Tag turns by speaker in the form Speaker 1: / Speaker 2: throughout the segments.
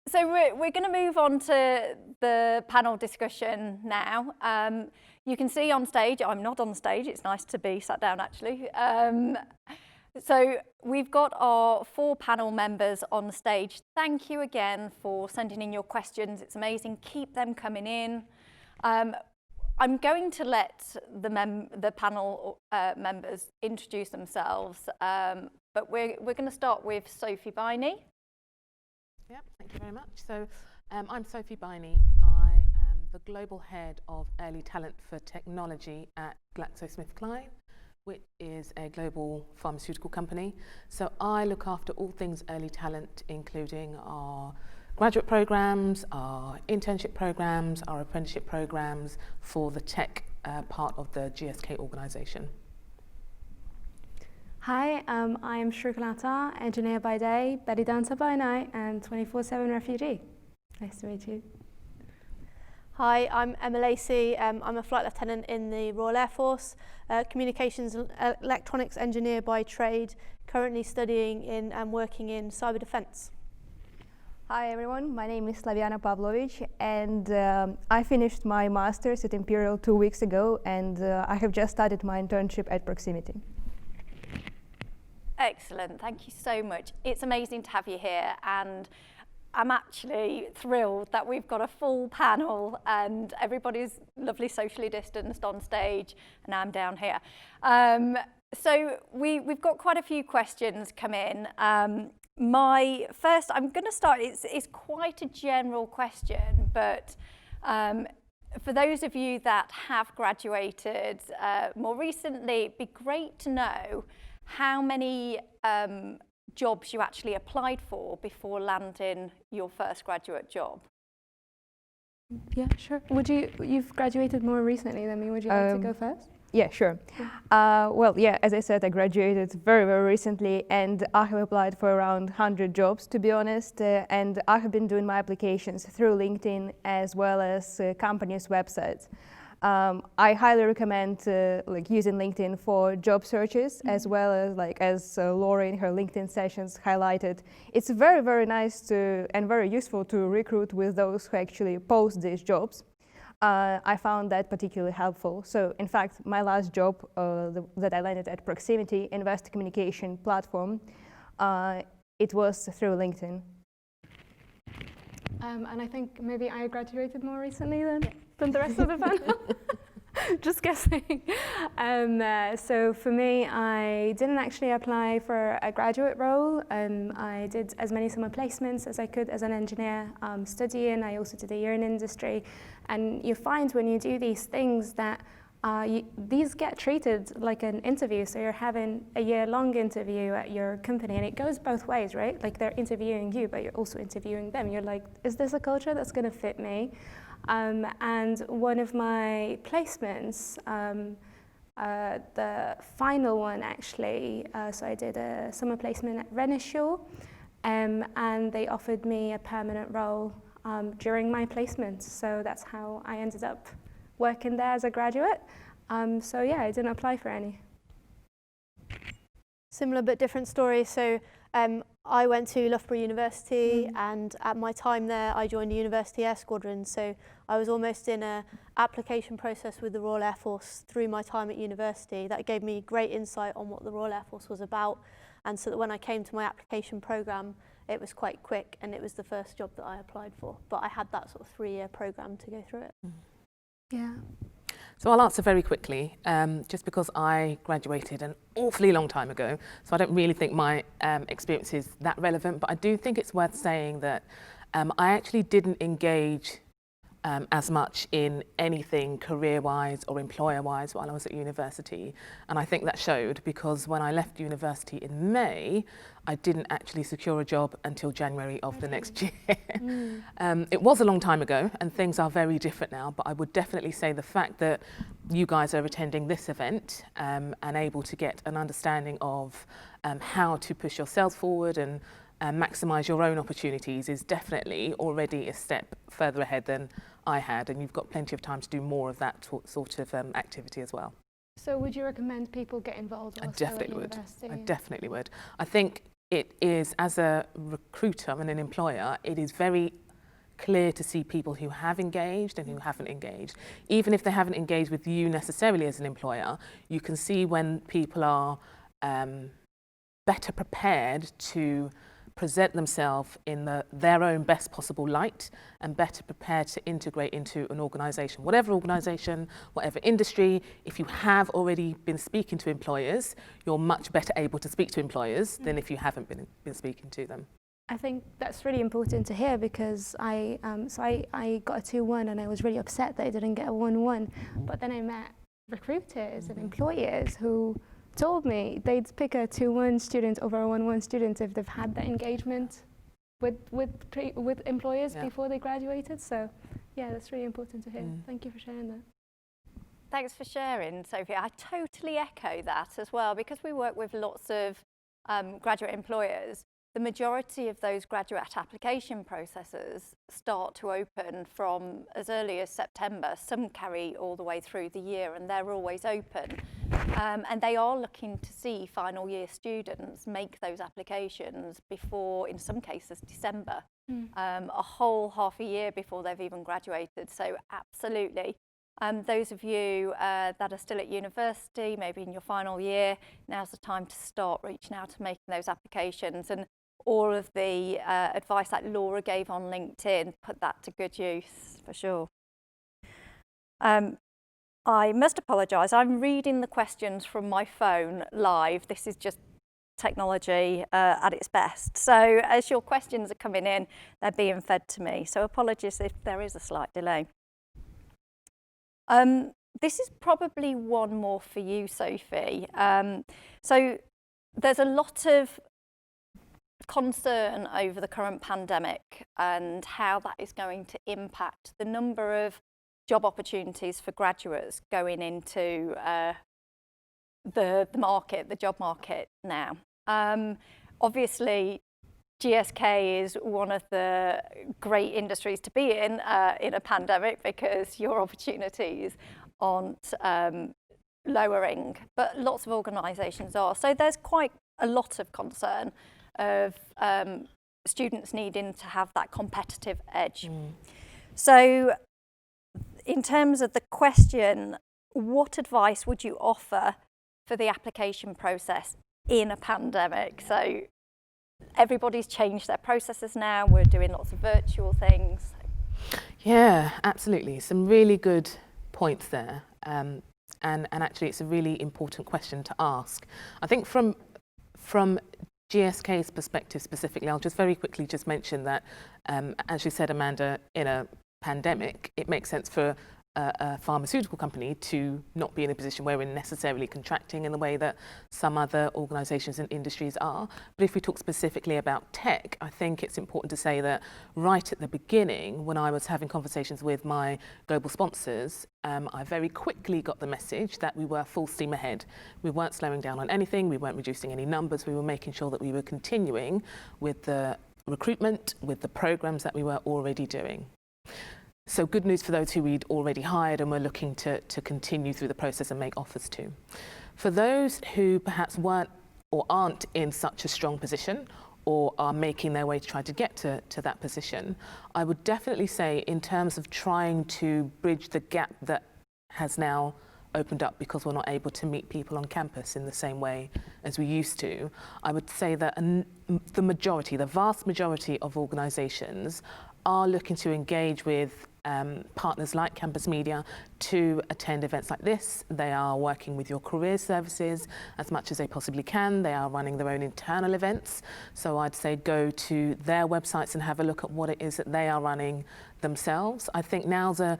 Speaker 1: So we're going to move on to the panel discussion now. You can see on stage, I'm not on stage, it's nice to be sat down actually. So we've got our 4 panel members on stage. Thank you again for sending in your questions. It's amazing. Keep them coming in. I'm going to let the panel members introduce themselves, but we're going to start with Sophie Biney.
Speaker 2: Yep, thank you very much. So I'm Sophie Biney. I am the Global Head of Early Talent for Technology at GlaxoSmithKline, which is a global pharmaceutical company. So I look after all things early talent, including our graduate programs, our internship programs, our apprenticeship programs for the tech part of the GSK organization.
Speaker 3: Hi, I am Shrukalata, engineer by day, Betty dancer by night, and 24/7 refugee. Nice to meet you.
Speaker 4: Hi, I'm Emma Lacey. I'm a flight lieutenant in the Royal Air Force, communications and electronics engineer by trade, currently studying in and working in cyber defense.
Speaker 5: Hi everyone, my name is Slaviana Pavlovic, and I finished my master's at Imperial 2 weeks ago, and I have just started my internship at Proximity.
Speaker 1: Excellent, thank you so much. It's amazing to have you here, and I'm actually thrilled that we've got a full panel and everybody's lovely socially distanced on stage, and I'm down here. So we've got quite a few questions come in. My first, I'm going to start, it's quite a general question, but for those of you that have graduated more recently, it'd be great to know how many jobs you actually applied for before landing your first graduate job.
Speaker 3: Yeah, sure. You've graduated more recently than me, would you like to go first?
Speaker 5: Yeah, sure. Well, yeah, as I said, I graduated very, very recently, and I have applied for around 100 jobs, to be honest, and I have been doing my applications through LinkedIn as well as companies' websites. I highly recommend using LinkedIn for job searches, as well as Laura in her LinkedIn sessions highlighted. It's very, very nice and very useful to recruit with those who actually post these jobs. I found that particularly helpful. So in fact, my last job that I landed at Proximity, investor communication platform, it was through LinkedIn.
Speaker 3: And I think maybe I graduated more recently than the rest of the panel. Just guessing. So for me, I didn't actually apply for a graduate role. I did as many summer placements as I could as an engineer studying. I also did a year in industry. And you find when you do these things that these get treated like an interview. So you're having a year-long interview at your company, and it goes both ways, right? Like they're interviewing you, but you're also interviewing them. You're like, is this a culture that's going to fit me? And one of my placements, the final one actually, so I did a summer placement at Renishaw, and they offered me a permanent role during my placement. So that's how I ended up working there as a graduate. So yeah, I didn't apply for any.
Speaker 4: Similar but different story. So I went to Loughborough University, and at my time there, I joined the University Air Squadron. So I was almost in an application process with the Royal Air Force through my time at university. That gave me great insight on what the Royal Air Force was about. And so that when I came to my application programme, it was quite quick, and it was the first job that I applied for. But I had that sort of 3-year programme to go through it.
Speaker 3: Yeah.
Speaker 2: So I'll answer very quickly, just because I graduated an awfully long time ago, so I don't really think my experience is that relevant, but I do think it's worth saying that I actually didn't engage as much in anything career-wise or employer-wise while I was at university, and I think that showed because when I left university in May, I didn't actually secure a job until January of the next year. It was a long time ago, and things are very different now, but I would definitely say the fact that you guys are attending this event and able to get an understanding of how to push yourselves forward and maximise your own opportunities is definitely already a step further ahead than I had, and you've got plenty of time to do more of that sort of activity as well.
Speaker 3: So would you recommend people get involved while still at university?
Speaker 2: I definitely would. I think it is, as a recruiter and an employer, it is very clear to see people who have engaged and who haven't engaged. Even if they haven't engaged with you necessarily as an employer, you can see when people are better prepared to present themselves in their own best possible light and better prepared to integrate into an organisation. Whatever organisation, whatever industry, if you have already been speaking to employers, you're much better able to speak to employers than if you haven't been speaking to them.
Speaker 3: I think that's really important to hear, because I got a 2-1 and I was really upset that I didn't get a 1-1. But then I met recruiters and employers who told me they'd pick a 2-1 student over a 1-1 student if they've had that engagement with employers before they graduated. So yeah, that's really important to hear. Thank you for sharing that.
Speaker 1: Thanks for sharing, Sophie. I totally echo that as well, because we work with lots of graduate employers. The majority of those graduate application processes start to open from as early as September. Some carry all the way through the year, and they're always open. And they are looking to see final year students make those applications before, in some cases, December, a whole half a year before they've even graduated. So absolutely. Those of you that are still at university, maybe in your final year, now's the time to start reaching out and making those applications. And all of the advice that Laura gave on LinkedIn, put that to good use for sure. I must apologise, I'm reading the questions from my phone live. This is just technology at its best. So as your questions are coming in, they're being fed to me. So apologies if there is a slight delay. This is probably one more for you, Sophie. So there's a lot of concern over the current pandemic and how that is going to impact the number of job opportunities for graduates going into the market, the job market now. Obviously, GSK is one of the great industries to be in a pandemic, because your opportunities aren't lowering, but lots of organisations are. So there's quite a lot of concern of students needing to have that competitive edge. So in terms of the question, what advice would you offer for the application process in a pandemic? So everybody's changed their processes now. We're doing lots of virtual things.
Speaker 2: Yeah, absolutely. Some really good points there. And actually, it's a really important question to ask. I think from GSK's perspective specifically, I'll just very quickly just mention that, as you said, Amanda, in a pandemic, it makes sense for a pharmaceutical company to not be in a position where we're necessarily contracting in the way that some other organisations and industries are. But if we talk specifically about tech, I think it's important to say that right at the beginning, when I was having conversations with my global sponsors, I very quickly got the message that we were full steam ahead. We weren't slowing down on anything, we weren't reducing any numbers, we were making sure that we were continuing with the recruitment, with the programs that we were already doing. So good news for those who we'd already hired and were looking to continue through the process and make offers to. For those who perhaps weren't or aren't in such a strong position or are making their way to try to get to that position, I would definitely say, in terms of trying to bridge the gap that has now opened up because we're not able to meet people on campus in the same way as we used to, I would say that the vast majority of organisations are looking to engage with partners like Campus Media to attend events like this. They are working with your career services as much as they possibly can. They are running their own internal events. So I'd say go to their websites and have a look at what it is that they are running themselves. I think now's a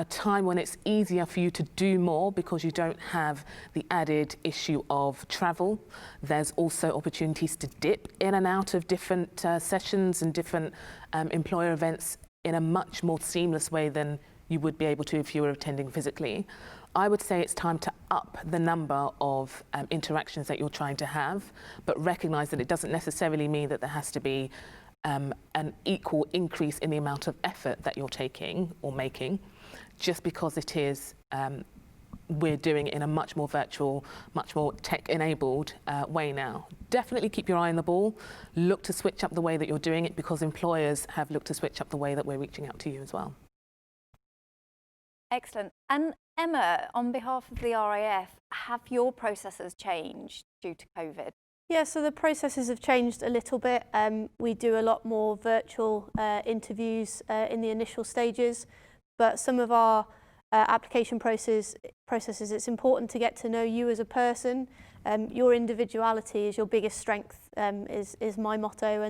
Speaker 2: time when it's easier for you to do more because you don't have the added issue of travel. There's also opportunities to dip in and out of different sessions and different employer events in a much more seamless way than you would be able to if you were attending physically. I would say it's time to up the number of interactions that you're trying to have, but recognise that it doesn't necessarily mean that there has to be an equal increase in the amount of effort that you're taking or making, just because it is we're doing it in a much more virtual, much more tech-enabled way now. Definitely keep your eye on the ball. Look to switch up the way that you're doing it, because employers have looked to switch up the way that we're reaching out to you as well.
Speaker 1: Excellent. And Emma, on behalf of the RAF, have your processes changed due to COVID?
Speaker 4: Yeah, so the processes have changed a little bit. We do a lot more virtual interviews in the initial stages, but some of our application processes, it's important to get to know you as a person. Your individuality is your biggest strength, is my motto,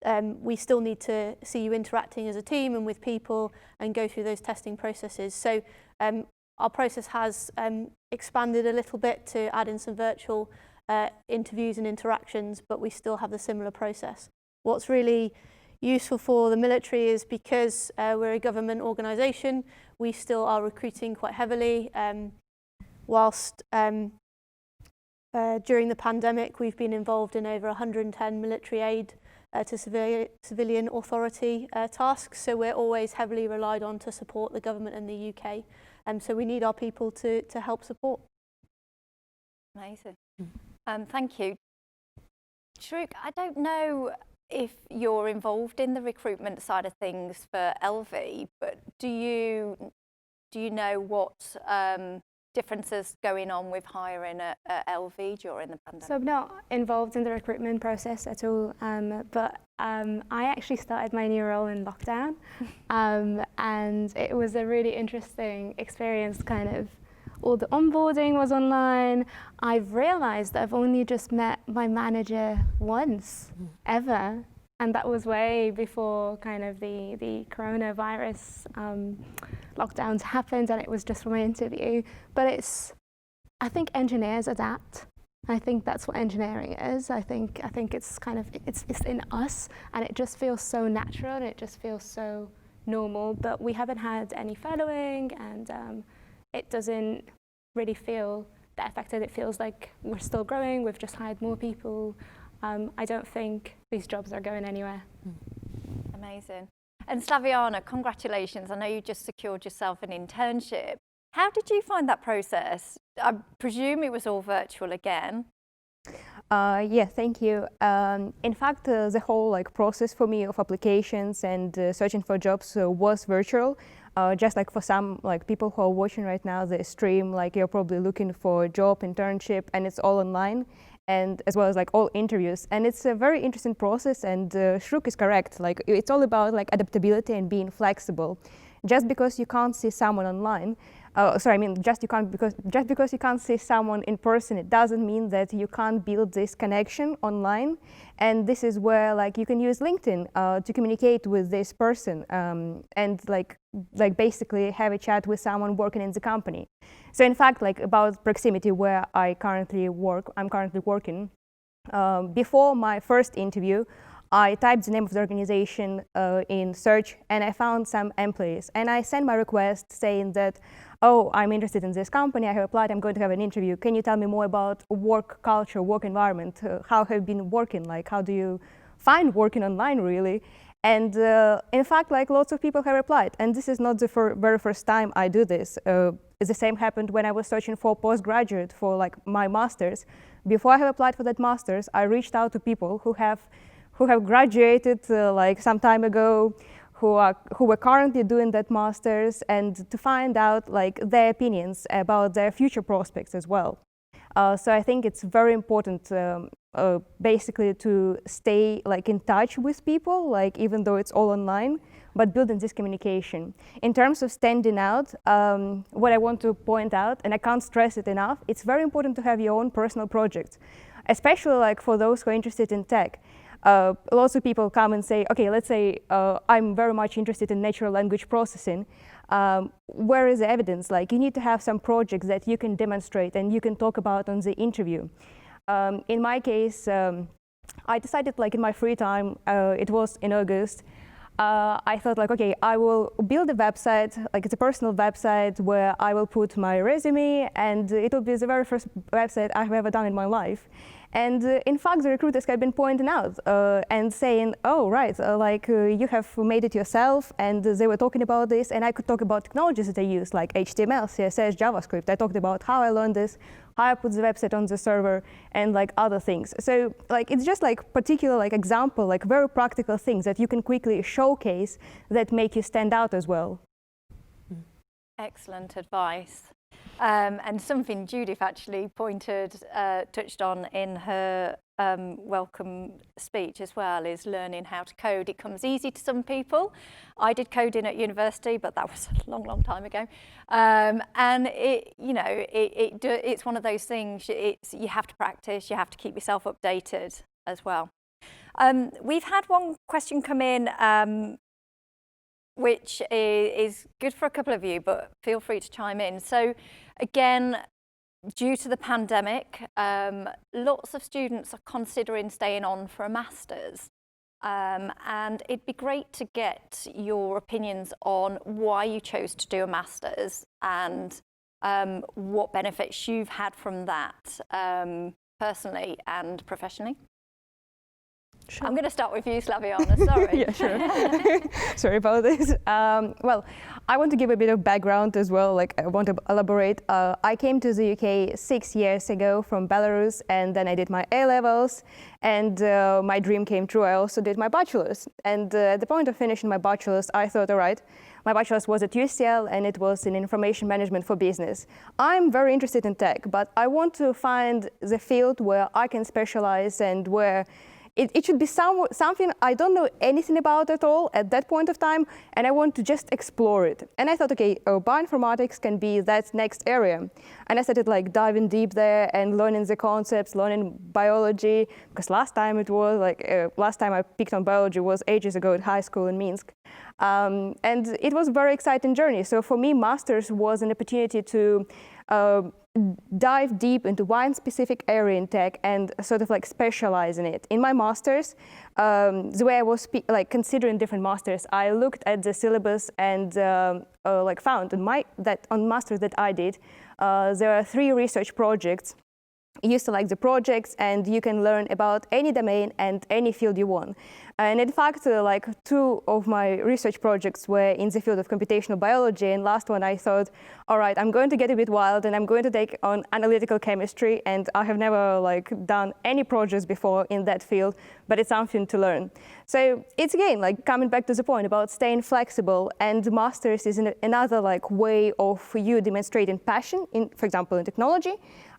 Speaker 4: and we still need to see you interacting as a team and with people and go through those testing processes. So our process has expanded a little bit to add in some virtual interviews and interactions, but we still have the similar process. What's really useful for the military is because we're a government organisation, we still are recruiting quite heavily. Whilst during the pandemic, we've been involved in over 110 military aid to civilian authority tasks, so we're always heavily relied on to support the government in the UK. So we need our people to help support.
Speaker 1: Amazing. Thank you. Shruk, I don't know if you're involved in the recruitment side of things for LV, but do you know what differences going on with hiring at LV during the pandemic?
Speaker 3: So I'm not involved in the recruitment process at all, but I actually started my new role in lockdown, and it was a really interesting experience. Kind of all the onboarding was online. I've realized that I've only just met my manager once ever, and that was way before kind of the coronavirus lockdowns happened, and it was just for my interview. But I think engineers adapt. I think that's what engineering is. I think it's kind of it's in us, and it just feels so natural, and it just feels so normal. But we haven't had any furloughing, and it doesn't really feel that affected. It feels like we're still growing. We've just hired more people. I don't think these jobs are going anywhere.
Speaker 1: Amazing. And Slaviana, congratulations. I know you just secured yourself an internship. How did you find that process? I presume it was all virtual again.
Speaker 5: Yeah, thank you. In fact, the whole process for me of applications and searching for jobs was virtual. Just like for some people who are watching right now the stream, you're probably looking for a job, internship, and it's all online, and as well as all interviews. And it's a very interesting process, and Shruk is correct. It's all about adaptability and being flexible. Just because you can't see someone online, just because you can't see someone in person, it doesn't mean that you can't build this connection online. And this is where you can use LinkedIn to communicate with this person and basically have a chat with someone working in the company. So in fact, about proximity, where I'm currently working. Before my first interview, I typed the name of the organization in search, and I found some employees. And I sent my request saying that, oh, I'm interested in this company, I have applied, I'm going to have an interview. Can you tell me more about work culture, work environment? How have you been working? How do you find working online, really? And in fact, lots of people have replied. And this is not the very first time I do this. The same happened when I was searching for postgraduate for my master's. Before I have applied for that master's, I reached out to people who have graduated some time ago, who were currently doing that master's, and to find out their opinions about their future prospects as well. So I think it's very important basically to stay in touch with people, even though it's all online, but building this communication. In terms of standing out, what I want to point out, and I can't stress it enough, it's very important to have your own personal projects, especially for those who are interested in tech. Lots of people come and say, okay, let's say I'm very much interested in natural language processing. Where is the evidence? You need to have some projects that you can demonstrate and you can talk about on the interview. In my case, I decided in my free time, it was in August, I thought okay, I will build a website, it's a personal website where I will put my resume, and it will be the very first website I've ever done in my life. And in fact, the recruiters had been pointing out and saying, oh, right, you have made it yourself, and they were talking about this, and I could talk about technologies that I use, like HTML, CSS, JavaScript. I talked about how I learned this, how I put the website on the server, and like other things. So it's just like particular example, like very practical things that you can quickly showcase that make you stand out as well.
Speaker 1: Excellent advice. And something Judith actually touched on in her welcome speech as well is learning how to code. It comes easy to some people. I did coding at university, but that was a long, long time ago. And it's one of those things. You have to practice. You have to keep yourself updated as well. We've had one question come in, which is good for a couple of you, but feel free to chime in. So again, due to the pandemic, lots of students are considering staying on for a master's. And it'd be great to get your opinions on why you chose to do a master's and what benefits you've had from that personally and professionally. Sure. I'm going to start with you, Slaviana, sorry.
Speaker 5: Yeah, sure. Sorry about this. Well, I want to give a bit of background as well, I want to elaborate. I came to the UK 6 years ago from Belarus, and then I did my A-levels, and my dream came true. I also did my bachelor's. And at the point of finishing my bachelor's, I thought, all right, my bachelor's was at UCL, and it was in information management for business. I'm very interested in tech, but I want to find the field where I can specialize and where it should be something I don't know anything about at all at that point of time, and I want to just explore it. And I thought, okay, bioinformatics can be that next area. And I started diving deep there and learning the concepts, learning biology, because last time I picked on biology was ages ago at high school in Minsk. And it was a very exciting journey. So for me, master's was an opportunity to dive deep into one specific area in tech and sort of specialize in it. In my master's, the way I was considering different masters, I looked at the syllabus and found on master's that I did, there are 3 research projects. You select the projects and you can learn about any domain and any field you want. And in fact, 2 of my research projects were in the field of computational biology, and last one I thought, all right, I'm going to get a bit wild and I'm going to take on analytical chemistry, and I have never done any projects before in that field, but it's something to learn. So it's again coming back to the point about staying flexible, and masters is another way of you demonstrating passion in, for example, in technology.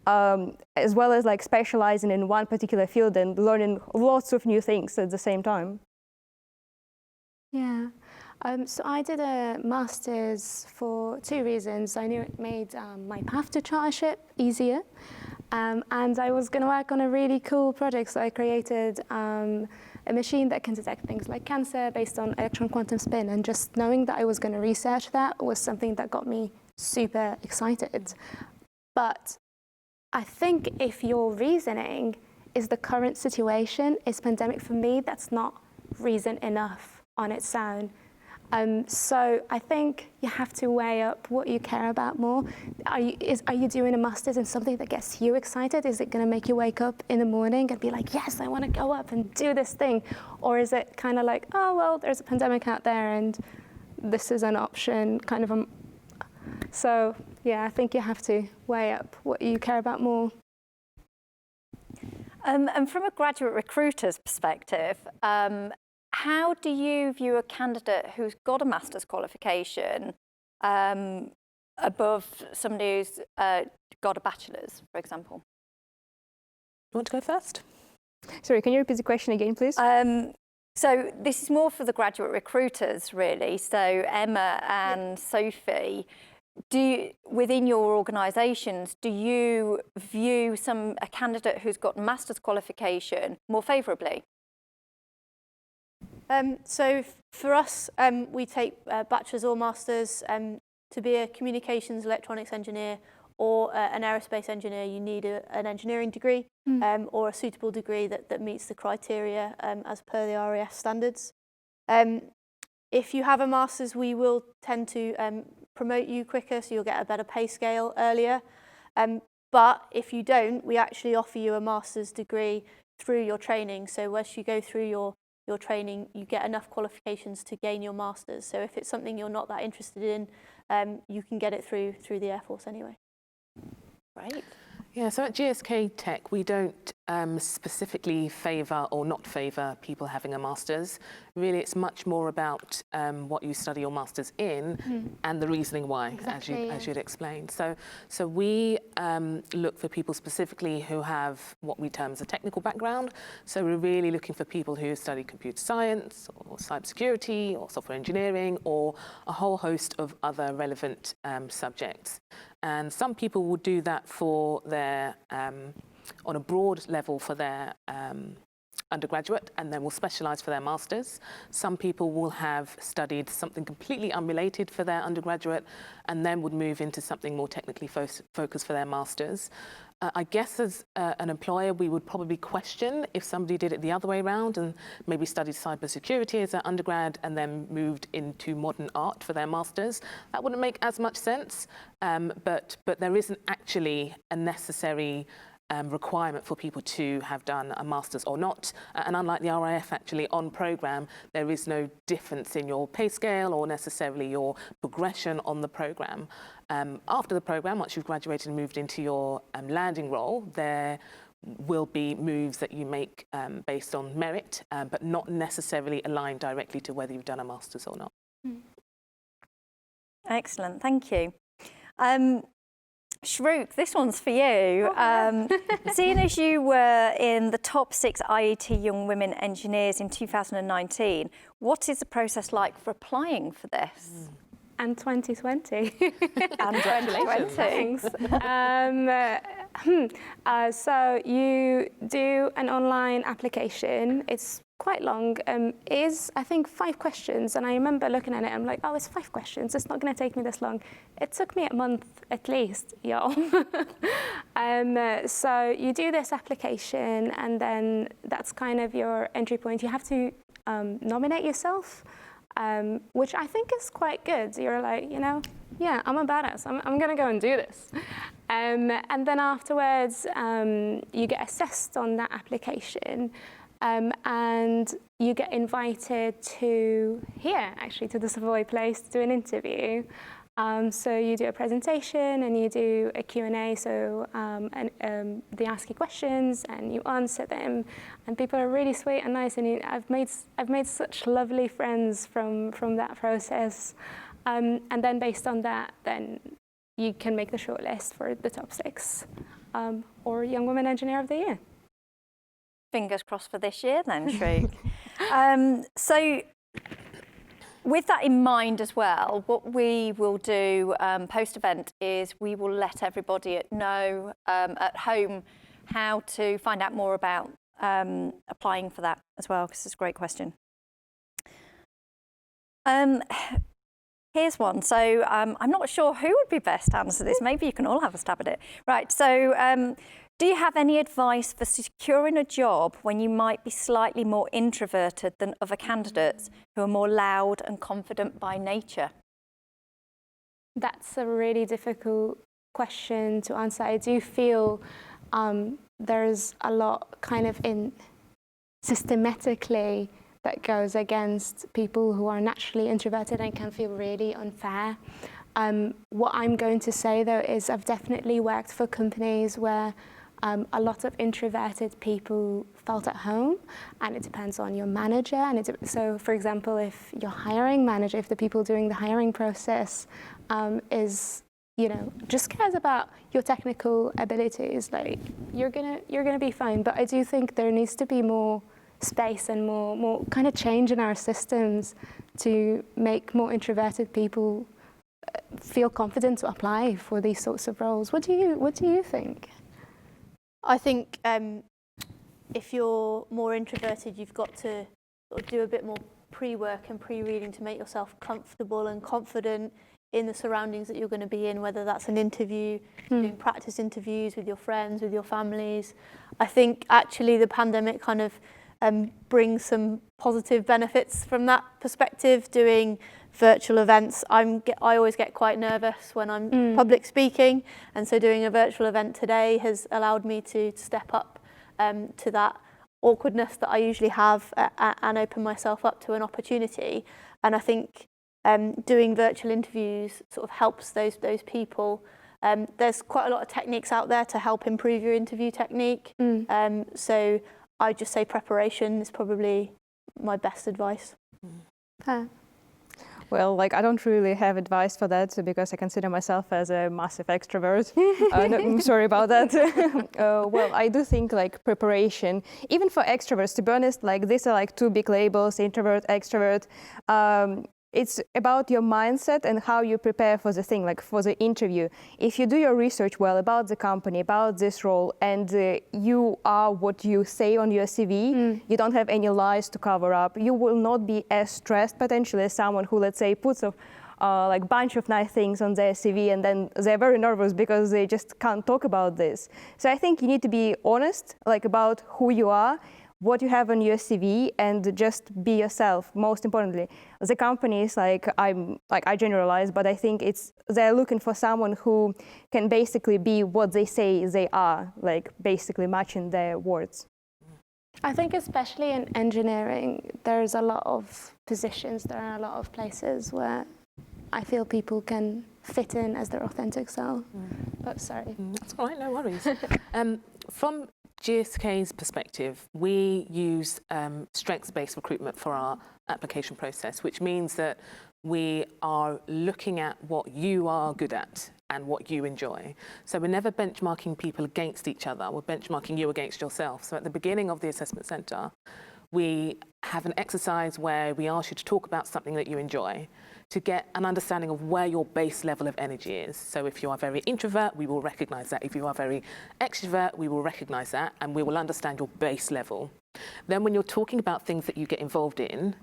Speaker 5: As well as specializing in one particular field and learning lots of new things at the same time.
Speaker 3: Yeah, so I did a master's for 2 reasons. I knew it made my path to chartership easier, and I was going to work on a really cool project. So I created a machine that can detect things like cancer based on electron quantum spin, and just knowing that I was going to research that was something that got me super excited. But I think if your reasoning is the current situation, is pandemic, for me, that's not reason enough on its own. So I think you have to weigh up what you care about more. Are you doing a master's in something that gets you excited? Is it going to make you wake up in the morning and be like, yes, I want to go up and do this thing? Or is it kind of like, oh, well, there's a pandemic out there and this is an option, kind of so yeah, I think you have to weigh up what you care about more.
Speaker 1: And from a graduate recruiter's perspective, how do you view a candidate who's got a master's qualification above somebody who's got a bachelor's, for example?
Speaker 2: You want to go first?
Speaker 5: Sorry, can you repeat the question again, please?
Speaker 1: So this is more for the graduate recruiters, really. So Emma and Sophie, within your organisations, do you view a candidate who's got master's qualification more favourably?
Speaker 4: So for us, we take bachelor's or master's. To be a communications electronics engineer or an aerospace engineer, you need an engineering degree or a suitable degree that meets the criteria as per the RAF standards. If you have a master's, we will tend to promote you quicker, so you'll get a better pay scale earlier. But if you don't, we actually offer you a master's degree through your training. So as you go through your training, you get enough qualifications to gain your master's. So if it's something you're not that interested in, you can get it through the Air Force anyway.
Speaker 1: Great.
Speaker 2: Yeah, so at GSK Tech, we don't specifically favour or not favour people having a master's. Really, it's much more about what you study your master's in and the reasoning why,
Speaker 3: Exactly,
Speaker 2: as you'd explained. So we look for people specifically who have what we term as a technical background. So we're really looking for people who study computer science or cybersecurity or software engineering or a whole host of other relevant subjects. And some people will do that for their, on a broad level for their undergraduate, and then will specialise for their masters. Some people will have studied something completely unrelated for their undergraduate, and then would move into something more technically focused for their masters. I guess as an employer, we would probably question if somebody did it the other way around and maybe studied cybersecurity as an undergrad and then moved into modern art for their masters. That wouldn't make as much sense, but there isn't actually a necessary requirement for people to have done a master's or not. And unlike the RAF, actually, on programme, there is no difference in your pay scale or necessarily your progression on the programme. After the programme, once you've graduated and moved into your landing role, there will be moves that you make based on merit, but not necessarily aligned directly to whether you've done a master's or not.
Speaker 1: Excellent, thank you. Shrouk, this one's for you. Seeing as you were in the top 6 IET Young Women Engineers in 2019, what is the process like for applying for this?
Speaker 3: And 2020.
Speaker 1: And 2020.
Speaker 3: Thanks. So you do an online application. It's quite long. It is, I think, 5 questions. And I remember looking at it, I'm like, oh, it's 5 questions. It's not going to take me this long. It took me a month at least, y'all. So you do this application, and then that's kind of your entry point. You have to nominate yourself. Which I think is quite good. You're like, you know, yeah, I'm a badass. I'm going to go and do this. And then afterwards, you get assessed on that application. And you get invited to here, actually, to the Savoy Place to do an interview. So you do a presentation and you do a Q&A. So they ask you questions and you answer them. And people are really sweet and nice. And I've made such lovely friends from that process. And then based on that, then you can make the shortlist for the top 6 or Young Women Engineer of the Year.
Speaker 1: Fingers crossed for this year then, Shrouk. So with that in mind as well, what we will do post-event is we will let everybody know at home how to find out more about applying for that as well, because it's a great question. Here's one. So I'm not sure who would be best to answer this. Maybe you can all have a stab at it. Right, so do you have any advice for securing a job when you might be slightly more introverted than other candidates who are more loud and confident by nature?
Speaker 3: That's a really difficult question to answer. I do feel there's a lot kind of systematically that goes against people who are naturally introverted and can feel really unfair. What I'm going to say though is I've definitely worked for companies where a lot of introverted people felt at home, and it depends on your manager. And so, for example, if your hiring manager, if the people doing the hiring process is, you know, just cares about your technical abilities, like you're gonna be fine. But I do think there needs to be more space and more kind of change in our systems to make more introverted people feel confident to apply for these sorts of roles. What do you think?
Speaker 4: I think if you're more introverted, you've got to sort of do a bit more pre-work and pre-reading to make yourself comfortable and confident in the surroundings that you're going to be in, whether that's an interview, doing practice interviews with your friends, with your families. I think actually the pandemic kind of bring some positive benefits from that perspective. Doing virtual events, I always get quite nervous when I'm public speaking, and so doing a virtual event today has allowed me to step up to that awkwardness that I usually have and open myself up to an opportunity. And I think doing virtual interviews sort of helps those people. There's quite a lot of techniques out there to help improve your interview technique. So I just say preparation is probably my best advice.
Speaker 5: Well, like I don't really have advice for that because I consider myself as a massive extrovert. No, I'm sorry about that. Well, I do think like preparation, even for extroverts, to be honest, like these are like two big labels, introvert, extrovert. It's about your mindset and how you prepare for the thing, like for the interview. If you do your research well about the company, about this role, and you are what you say on your CV, you don't have any lies to cover up, you will not be as stressed potentially as someone who, let's say, puts a like bunch of nice things on their CV and then they're very nervous because they just can't talk about this. So I think you need to be honest, like about who you are, what you have on your CV, and just be yourself. Most importantly, the companies, like I generalize, but I think they're looking for someone who can basically be what they say they are, like basically matching their words.
Speaker 3: I think especially in engineering, there's a lot of positions, there are a lot of places where I feel people can fit in as their authentic self. But sorry.
Speaker 2: That's all right, no worries. From GSK's perspective, we use strengths-based recruitment for our application process, which means that we are looking at what you are good at and what you enjoy. So we're never benchmarking people against each other, we're benchmarking you against yourself. So at the beginning of the assessment centre, we have an exercise where we ask you to talk about something that you enjoy to get an understanding of where your base level of energy is. So if you are very introvert, we will recognise that. If you are very extrovert, we will recognise that, and we will understand your base level. Then when you're talking about things that you get involved in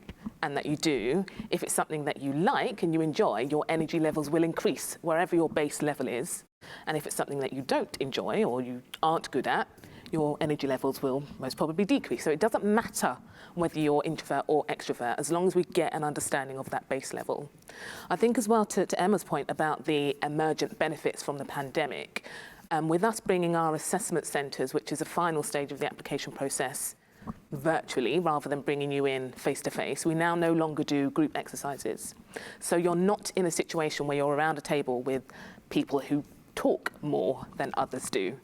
Speaker 2: and that you do, if it's something that you like and you enjoy, your energy levels will increase wherever your base level is. And if it's something that you don't enjoy or you aren't good at, your energy levels will most probably decrease. So it doesn't matter whether you're introvert or extrovert, as long as we get an understanding of that base level. I think as well, to Emma's point about the emergent benefits from the pandemic, with us bringing our assessment centres, which is a final stage of the application process, virtually rather than bringing you in face-to-face, we now no longer do group exercises. So you're not in a situation where you're around a table with people who talk more than others do.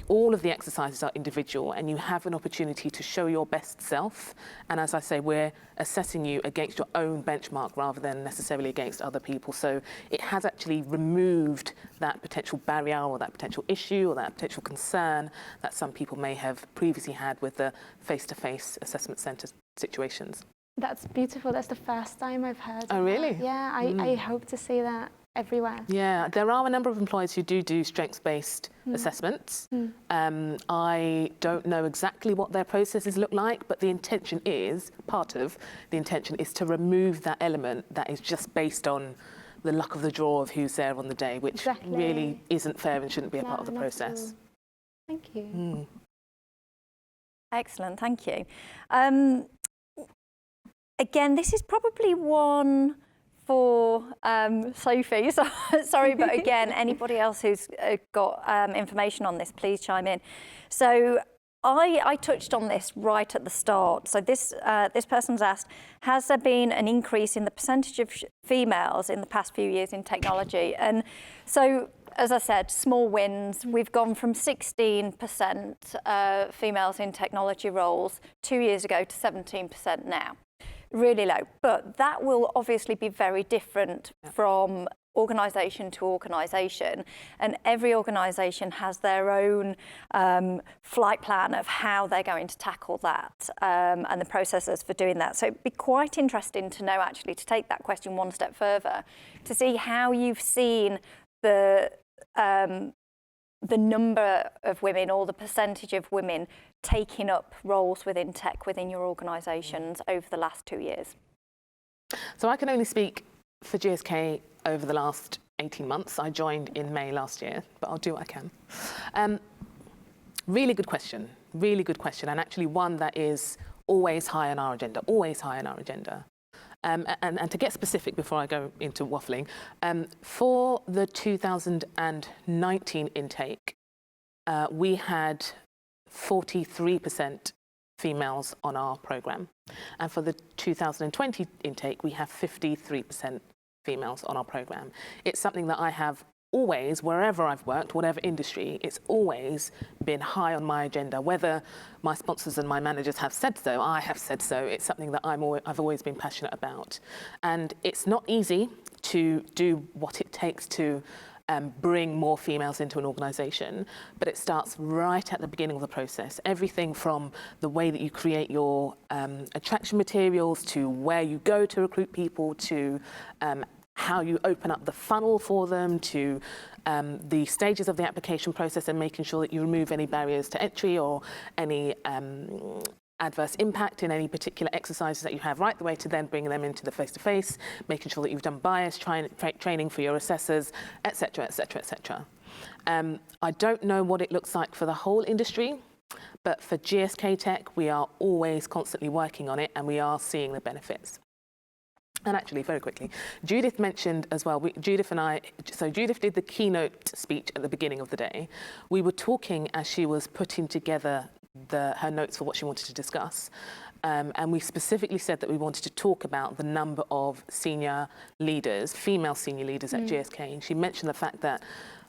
Speaker 2: All of the exercises are individual and you have an opportunity to show your best self. And as I say, we're assessing you against your own benchmark rather than necessarily against other people. So it has actually removed that potential barrier or that potential issue or that potential concern that some people may have previously had with the face-to-face assessment centre situations.
Speaker 3: That's beautiful. That's the first time I've heard.
Speaker 2: Oh, really?
Speaker 3: Yeah, I hope to see that everywhere.
Speaker 2: Yeah, there are a number of employers who do strengths-based assessments. I don't know exactly what their processes look like, but the intention is, part of the intention is to remove that element that is just based on the luck of the draw of who's there on the day, which really isn't fair and shouldn't be a part of the process.
Speaker 3: Thank you.
Speaker 1: Excellent, thank you. Again, this is probably one for Sophie, sorry, but again, anybody else who's got information on this, please chime in. So I touched on this right at the start. So this person's asked, has there been an increase in the percentage of females in the past few years in technology? And so, as I said, small wins. We've gone from 16% females in technology roles 2 years ago to 17% now. Really low, but that will obviously be very different from organisation to organisation, and every organisation has their own flight plan of how they're going to tackle that and the processes for doing that. So it'd be quite interesting to know, actually, to take that question one step further, to see how you've seen the number of women or the percentage of women taking up roles within tech within your organisations over the last 2 years?
Speaker 2: So I can only speak for GSK over the last 18 months. I joined in May last year, but I'll do what I can. Really good question, and actually one that is always high on our agenda, always high on our agenda. And to get specific before I go into waffling, for the 2019 intake, we had 43% females on our programme. And for the 2020 intake, we have 53% females on our programme. It's something that I have always, wherever I've worked, whatever industry, it's always been high on my agenda. Whether my sponsors and my managers have said so, I have said so. It's something that I've always been passionate about. And it's not easy to do what it takes to bring more females into an organisation, but it starts right at the beginning of the process. Everything from the way that you create your attraction materials, to where you go to recruit people, to how you open up the funnel for them, to the stages of the application process and making sure that you remove any barriers to entry or any adverse impact in any particular exercises that you have, right the way to then bringing them into the face-to-face, making sure that you've done bias training for your assessors, etc., etc., etc. I don't know what it looks like for the whole industry, but for GSK Tech, we are always constantly working on it, and we are seeing the benefits. And actually, very quickly, Judith mentioned as well, Judith did the keynote speech at the beginning of the day. We were talking as she was putting together her notes for what she wanted to discuss. And we specifically said that we wanted to talk about the number of senior leaders, female senior leaders at GSK. And she mentioned the fact that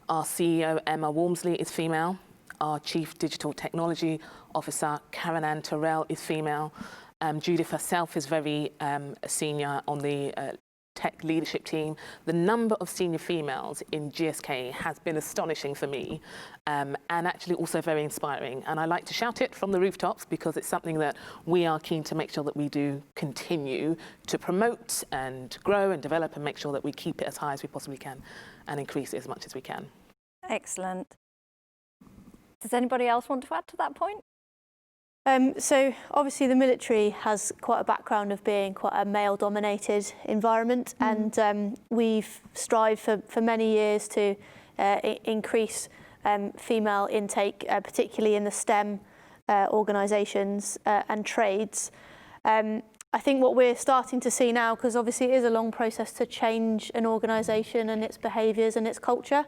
Speaker 2: our CEO, Emma Walmsley, is female. Our Chief Digital Technology Officer, Karen Ann Terrell, is female. Judith herself is very senior on the tech leadership team. The number of senior females in GSK has been astonishing for me, and actually also very inspiring. And I like to shout it from the rooftops because it's something that we are keen to make sure that we do continue to promote and grow and develop, and make sure that we keep it as high as we possibly can and increase it as much as we can.
Speaker 1: Excellent. Does anybody else want to add to that point?
Speaker 4: So obviously the military has quite a background of being quite a male-dominated environment, and we've strived for many years to increase female intake, particularly in the STEM organisations and trades. I think what we're starting to see now, because obviously it is a long process to change an organisation and its behaviours and its culture,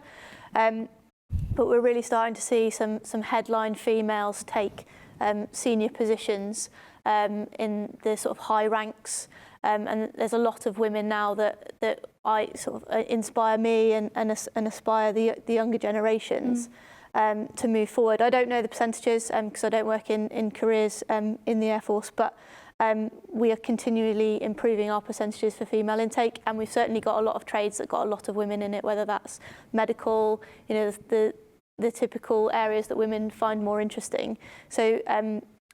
Speaker 4: but we're really starting to see some headline females take senior positions in the sort of high ranks, and there's a lot of women now that I sort of inspire me and aspire the younger generations to move forward. I don't know the percentages because I don't work in careers in the Air Force, but we are continually improving our percentages for female intake, and we've certainly got a lot of trades that got a lot of women in it, whether that's medical, you know, the typical areas that women find more interesting. So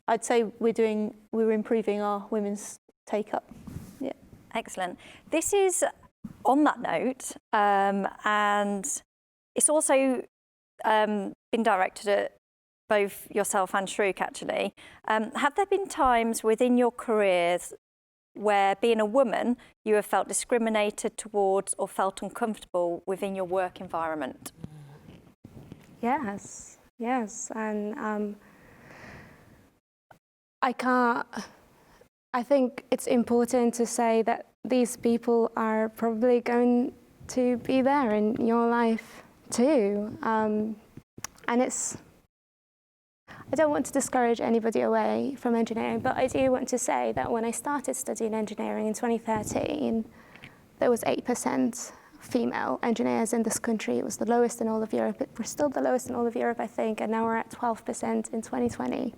Speaker 4: I'd say we're improving our women's take-up. Yeah.
Speaker 1: Excellent. This is on that note, and it's also been directed at both yourself and Shruk, actually. Have there been times within your careers where, being a woman, you have felt discriminated towards or felt uncomfortable within your work environment?
Speaker 3: Yes, and I think it's important to say that these people are probably going to be there in your life too, and I don't want to discourage anybody away from engineering, but I do want to say that when I started studying engineering in 2013, there was 8% female engineers in this country. It was the lowest in all of Europe. We're still the lowest in all of Europe, I think, and now we're at 12% in 2020.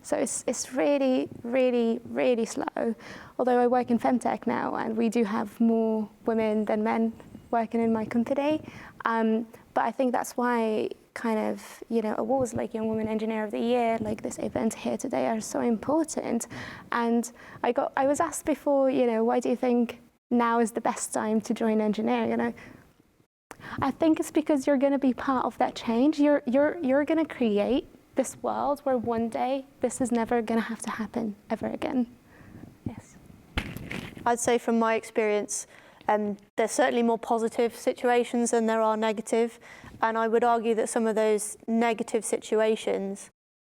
Speaker 3: So it's really, really, really slow. Although I work in Femtech now, and we do have more women than men working in my company. But I think that's why kind of, you know, awards like Young Woman Engineer of the Year, like this event here today, are so important. And I was asked before, you know, why do you think now is the best time to join engineering? And I think it's because you're going to be part of that change. You're going to create this world where one day this is never going to have to happen ever again. Yes.
Speaker 4: I'd say from my experience, there's certainly more positive situations than there are negative, and I would argue that some of those negative situations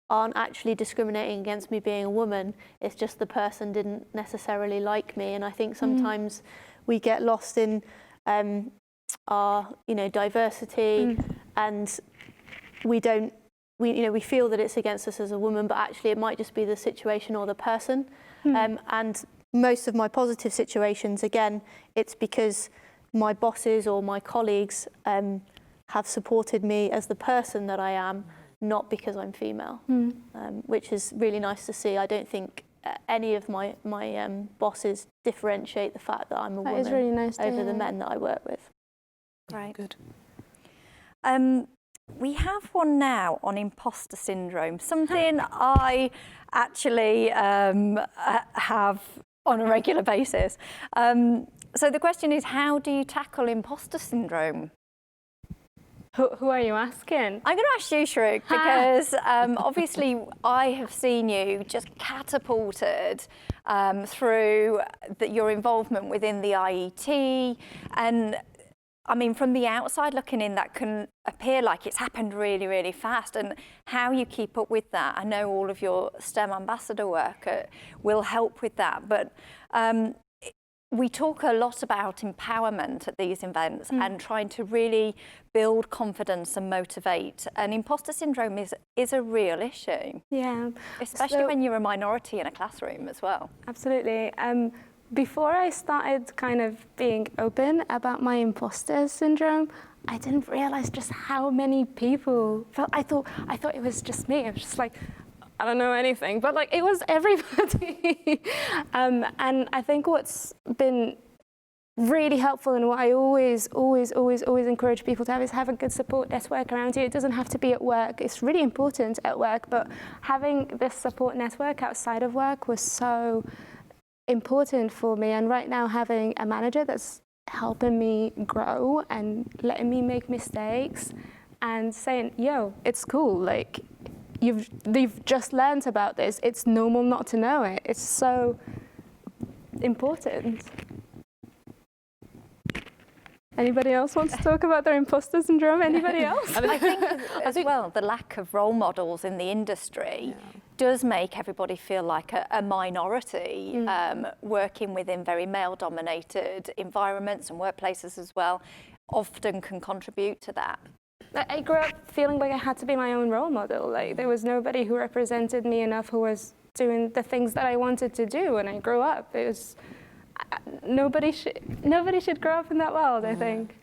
Speaker 4: aren't actually discriminating against me being a woman. It's just the person didn't necessarily like me. And I think sometimes we get lost in our, diversity, and we feel that it's against us as a woman, but actually it might just be the situation or the person. And most of my positive situations, again, it's because my bosses or my colleagues have supported me as the person that I am, not because I'm female, which is really nice to see. I don't think any of my bosses differentiate the fact that I'm a woman
Speaker 3: really nice
Speaker 4: over the men that I work with.
Speaker 1: Right.
Speaker 2: Good.
Speaker 1: We have one now on imposter syndrome, something I actually have on a regular basis. So the question is, how do you tackle imposter syndrome?
Speaker 3: Who are you asking?
Speaker 1: I'm going to ask you, Shruk, because obviously I have seen you just catapulted through your involvement within the IET, and I mean, from the outside looking in, that can appear like it's happened really, really fast, and how you keep up with that. I know all of your STEM ambassador work will help with that, but we talk a lot about empowerment at these events and trying to really build confidence and motivate. And imposter syndrome is a real issue.
Speaker 3: Yeah.
Speaker 1: Especially when you're a minority in a classroom as well.
Speaker 3: Absolutely. Before I started kind of being open about my imposter syndrome, I didn't realize just how many people felt. I thought it was just me. I was just like, I don't know anything, but like it was everybody. And I think what's been really helpful, and what I always encourage people to have a good support network around you. It doesn't have to be at work. It's really important at work, but having this support network outside of work was so important for me. And right now, having a manager that's helping me grow and letting me make mistakes and saying, yo, it's cool, like you've just learned about this, it's normal not to know it. It's so important. Anybody else wants to talk about their imposter syndrome? Anybody else?
Speaker 1: I think as well, the lack of role models in the industry does make everybody feel like a minority, working within very male-dominated environments and workplaces as well, often can contribute to that.
Speaker 3: I grew up feeling like I had to be my own role model. Like there was nobody who represented me enough who was doing the things that I wanted to do when I grew up. It was nobody should grow up in that world, I think.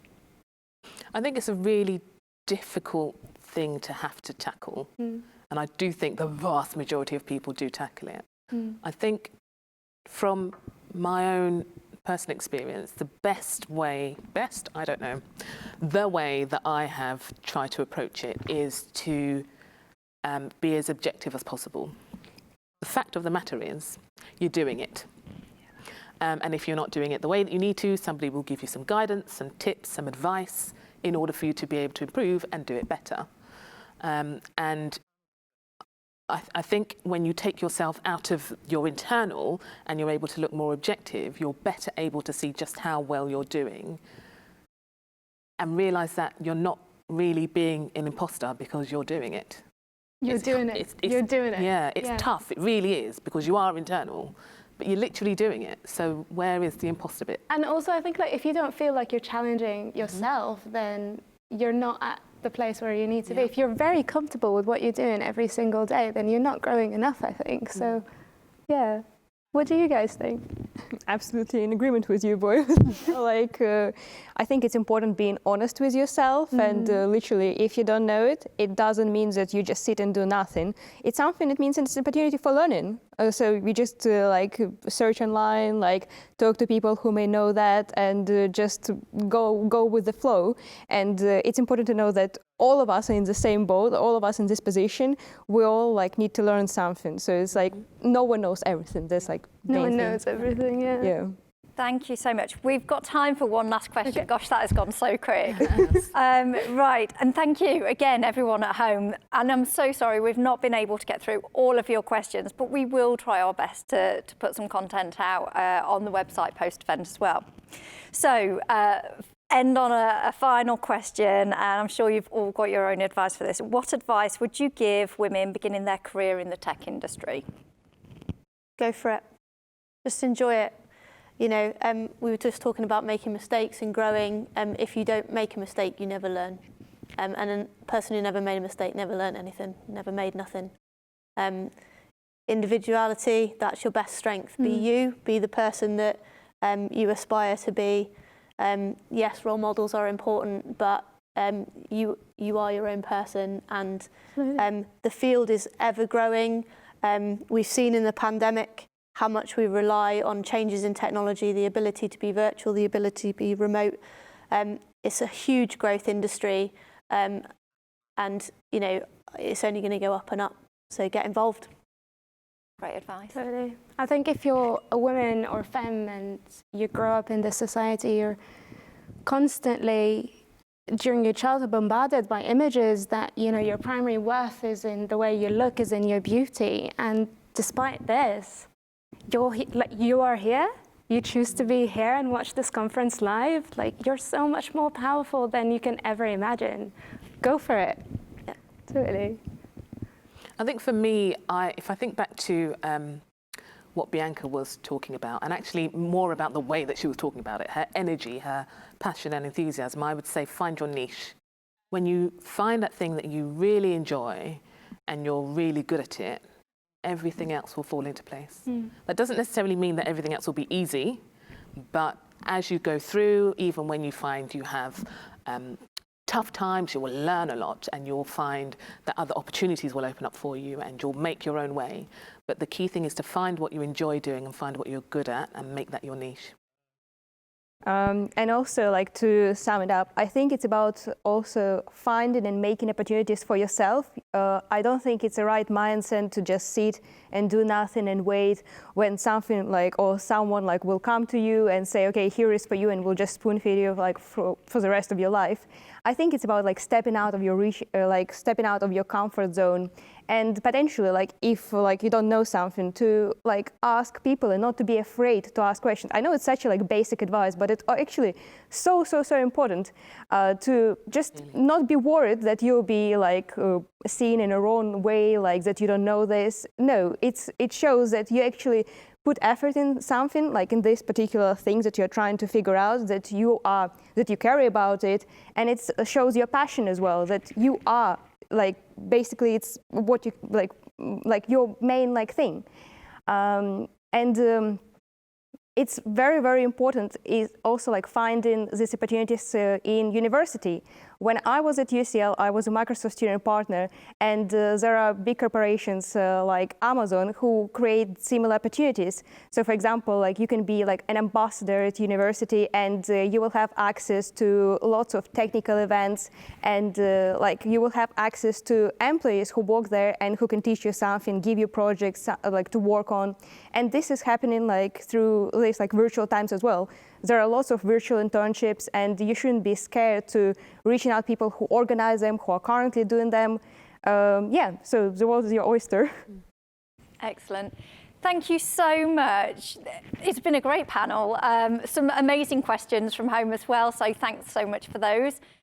Speaker 2: I think it's a really difficult thing to have to tackle. And I do think the vast majority of people do tackle it. I think from my own personal experience, the way that I have tried to approach it is to be as objective as possible. The fact of the matter is, you're doing it. And if you're not doing it the way that you need to, somebody will give you some guidance, some tips, some advice in order for you to be able to improve and do it better. And I think when you take yourself out of your internal and you're able to look more objective, you're better able to see just how well you're doing and realise that you're not really being an imposter because you're doing it.
Speaker 3: You're doing it.
Speaker 2: Yeah, it's tough. It really is, because you are internal, but you're literally doing it. So where is the imposter bit?
Speaker 3: And also, I think like if you don't feel like you're challenging yourself, then you're not at the place where you need to be. If you're very comfortable with what you're doing every single day, then you're not growing enough, I think. So, yeah. What do you guys think?
Speaker 5: Absolutely in agreement with you, boy. I think it's important being honest with yourself, and literally, if you don't know it, it doesn't mean that you just sit and do nothing. It's something that means it's an opportunity for learning. So you just search online, talk to people who may know that, and just go with the flow. And it's important to know that all of us are in the same boat, all of us in this position, we all need to learn something. So it's no one knows everything. There's
Speaker 3: no one knows everything, yeah.
Speaker 1: Thank you so much. We've got time for one last question. Okay. Gosh, that has gone so quick. Right, and thank you again, everyone at home. And I'm so sorry we've not been able to get through all of your questions, but we will try our best to put some content out on the website post-event as well. So, end on a final question, and I'm sure you've all got your own advice for this. What advice would you give women beginning their career in the tech industry?
Speaker 4: Go for it. Just enjoy it. You know, we were just talking about making mistakes and growing. If you don't make a mistake, you never learn. And a person who never made a mistake never learned anything, never made nothing. Individuality, that's your best strength. Be you, be the person that you aspire to be. Yes, role models are important, but you are your own person, and the field is ever growing. We've seen in the pandemic how much we rely on changes in technology, the ability to be virtual, the ability to be remote. It's a huge growth industry, and you know, it's only going to go up and up. So get involved.
Speaker 1: Great advice.
Speaker 3: Totally. I think if you're a woman or femme and you grow up in this society, you're constantly during your childhood bombarded by images that, you know, your primary worth is in the way you look, is in your beauty. And despite this, you are here, you choose to be here and watch this conference live. Like, you're so much more powerful than you can ever imagine. Go for it.
Speaker 4: Yeah.
Speaker 3: Totally.
Speaker 2: I think for me, if I think back to what Bianca was talking about, and actually more about the way that she was talking about it, her energy, her passion and enthusiasm, I would say find your niche. When you find that thing that you really enjoy and you're really good at it, everything else will fall into place. That doesn't necessarily mean that everything else will be easy, but as you go through, even when you find you have tough times, you will learn a lot, and you'll find that other opportunities will open up for you, and you'll make your own way. But the key thing is to find what you enjoy doing and find what you're good at and make that your niche.
Speaker 5: And also, like, to sum it up, I think it's about also finding and making opportunities for yourself. I don't think it's the right mindset to just sit and do nothing and wait when something like, or someone like will come to you and say, okay, here is for you, and we'll just spoon feed you like for the rest of your life. I think it's about like stepping out of your reach, stepping out of your comfort zone, and potentially, like, if like you don't know something, to like ask people and not to be afraid to ask questions. I know it's such a like basic advice, but it's actually so important to just not be worried that you'll be like seen in a wrong way, like that you don't know this. No, it shows that you actually put effort in something, like in this particular thing that you're trying to figure out, that you care about it, and it shows your passion as well, that you are like, basically it's what you like your main like thing, and it's very important is also like finding these opportunities in university. When I was at UCL, I was a Microsoft student partner, and there are big corporations like Amazon who create similar opportunities. So for example, like you can be like an ambassador at university, and you will have access to lots of technical events, and like you will have access to employees who work there and who can teach you something, give you projects like to work on. And this is happening like through this like virtual times as well. There are lots of virtual internships, and you shouldn't be scared to reaching out people who organize them, who are currently doing them. Yeah, so the world is your oyster.
Speaker 1: Excellent. Thank you so much. It's been a great panel. Some amazing questions from home as well, so thanks so much for those.